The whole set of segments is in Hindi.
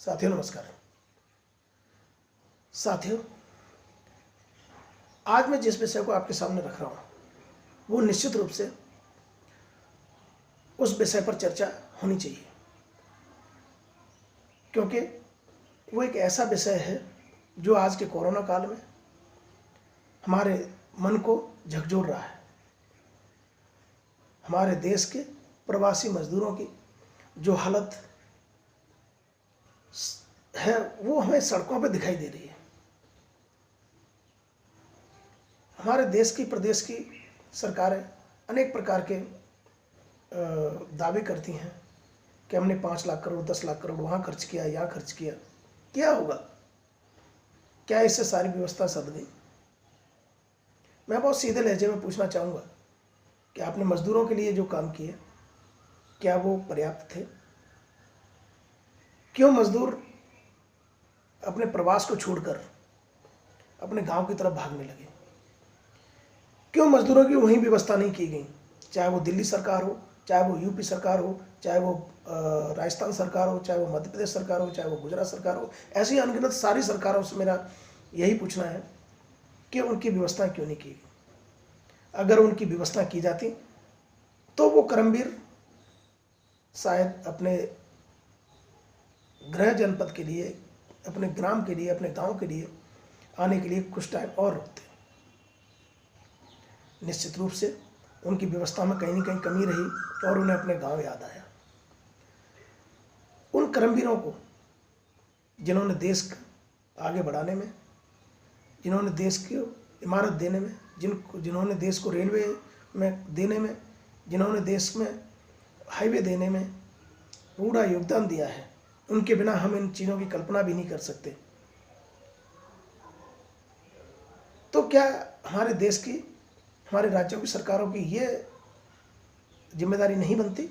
साथियों नमस्कार। साथियों, आज मैं जिस विषय को आपके सामने रख रहा हूँ वो निश्चित रूप से उस विषय पर चर्चा होनी चाहिए, क्योंकि वो एक ऐसा विषय है जो आज के कोरोना काल में हमारे मन को झकझोर रहा है। हमारे देश के प्रवासी मजदूरों की जो हालत है वो हमें सड़कों पर दिखाई दे रही है। हमारे देश की प्रदेश की सरकारें अनेक प्रकार के दावे करती हैं कि हमने 5 लाख करोड़ 10 लाख करोड़ वहाँ खर्च किया, यहाँ खर्च किया। क्या होगा? क्या इससे सारी व्यवस्था सद गई? मैं बहुत सीधे लहजे में पूछना चाहूँगा कि आपने मजदूरों के लिए जो काम किए क्या वो पर्याप्त थे? क्यों मजदूर अपने प्रवास को छोड़कर अपने गांव की तरफ भागने लगे? क्यों मजदूरों की वहीं व्यवस्था नहीं की गई? चाहे वो दिल्ली सरकार हो, चाहे वो यूपी सरकार हो, चाहे वो राजस्थान सरकार हो, चाहे वो मध्य प्रदेश सरकार हो, चाहे वो गुजरात सरकार हो, ऐसी अनगिनत सारी सरकारों से मेरा यही पूछना है कि उनकी व्यवस्था क्यों नहीं की गई? अगर उनकी व्यवस्था की जाती तो वो कर्मवीर शायद अपने गृह जनपद के लिए, अपने ग्राम के लिए, अपने गांव के लिए आने के लिए कुछ टाइम और रुकते। निश्चित रूप से उनकी व्यवस्था में कहीं न कहीं कमी रही और उन्हें अपने गांव याद आया। उन कर्मवीरों को जिन्होंने देश को आगे बढ़ाने में, जिन्होंने देश की इमारत देने में, जिन्होंने देश को रेलवे में देने में, जिन्होंने देश में हाईवे देने में पूरा योगदान दिया है, उनके बिना हम इन चीज़ों की कल्पना भी नहीं कर सकते। तो क्या हमारे देश की, हमारे राज्यों की सरकारों की ये जिम्मेदारी नहीं बनती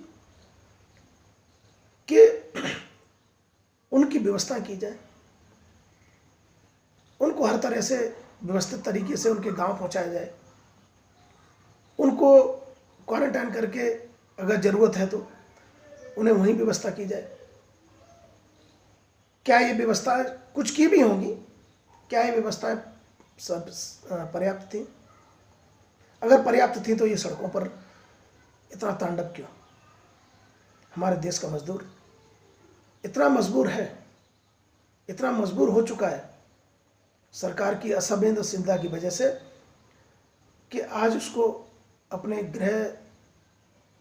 कि उनकी व्यवस्था की जाए, उनको हर तरह से व्यवस्थित तरीके से उनके गांव पहुंचाया जाए, उनको क्वारंटाइन करके अगर ज़रूरत है तो उन्हें वहीं व्यवस्था की जाए? क्या ये व्यवस्थाएं कुछ की भी होंगी? क्या ये व्यवस्थाएं सब पर्याप्त थी? अगर पर्याप्त थी तो ये सड़कों पर इतना तांडव क्यों? हमारे देश का मजदूर इतना मजबूर है, इतना मजबूर हो चुका है सरकार की असंवेदनशीलता की वजह से कि आज उसको अपने गृह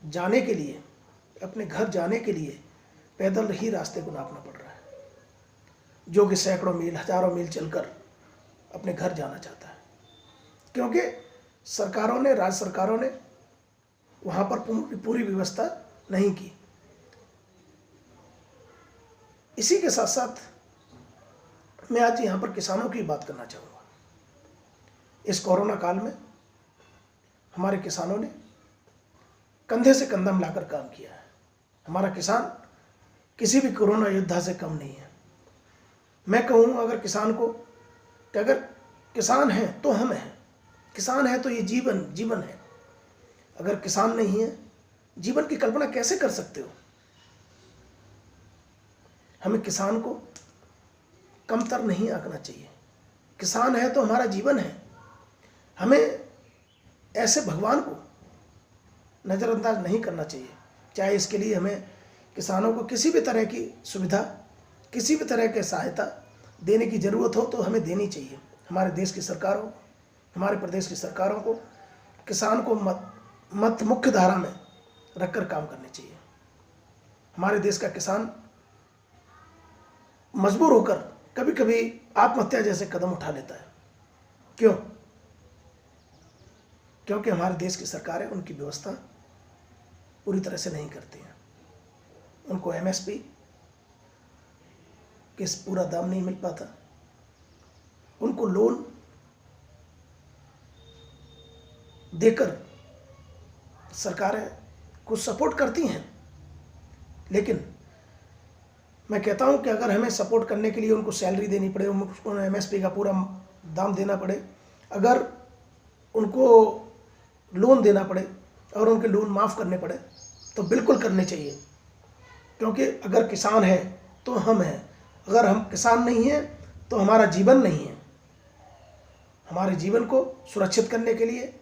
जाने के लिए, अपने घर जाने के लिए पैदल ही रास्ते को नापना पड़ रहा है, जो कि सैकड़ों मील, हजारों मील चलकर अपने घर जाना चाहता है, क्योंकि सरकारों ने, राज्य सरकारों ने वहाँ पर पूरी व्यवस्था नहीं की। इसी के साथ साथ मैं आज यहाँ पर किसानों की बात करना चाहूँगा। इस कोरोना काल में हमारे किसानों ने कंधे से कंधा मिलाकर काम किया है। हमारा किसान किसी भी कोरोना योद्धा से कम नहीं है। मैं कहूँ अगर किसान को कि अगर किसान है तो हम हैं, किसान है तो ये जीवन है। अगर किसान नहीं है, जीवन की कल्पना कैसे कर सकते हो? हमें किसान को कमतर नहीं आंकना चाहिए। किसान है तो हमारा जीवन है। हमें ऐसे भगवान को नज़रअंदाज नहीं करना चाहिए। चाहे इसके लिए हमें किसानों को किसी भी तरह की सुविधा, किसी भी तरह की सहायता देने की ज़रूरत हो तो हमें देनी चाहिए। हमारे देश की सरकारों, हमारे प्रदेश की सरकारों को किसान को मत मुख्य धारा में रखकर काम करने चाहिए। हमारे देश का किसान मजबूर होकर कभी कभी आत्महत्या जैसे कदम उठा लेता है। क्यों? क्योंकि हमारे देश की सरकारें उनकी व्यवस्था पूरी तरह से नहीं करती हैं। उनको एमएसपी के पूरा दाम नहीं मिल पाता, उनको लोन देकर सरकारें कुछ सपोर्ट करती हैं, लेकिन मैं कहता हूं कि अगर हमें सपोर्ट करने के लिए उनको सैलरी देनी पड़े, उनको एमएसपी का पूरा दाम देना पड़े, अगर उनको लोन देना पड़े और उनके लोन माफ़ करने पड़े तो बिल्कुल करने चाहिए। क्योंकि अगर किसान है तो हम हैं, अगर हम किसान नहीं हैं तो हमारा जीवन नहीं है। हमारे जीवन को सुरक्षित करने के लिए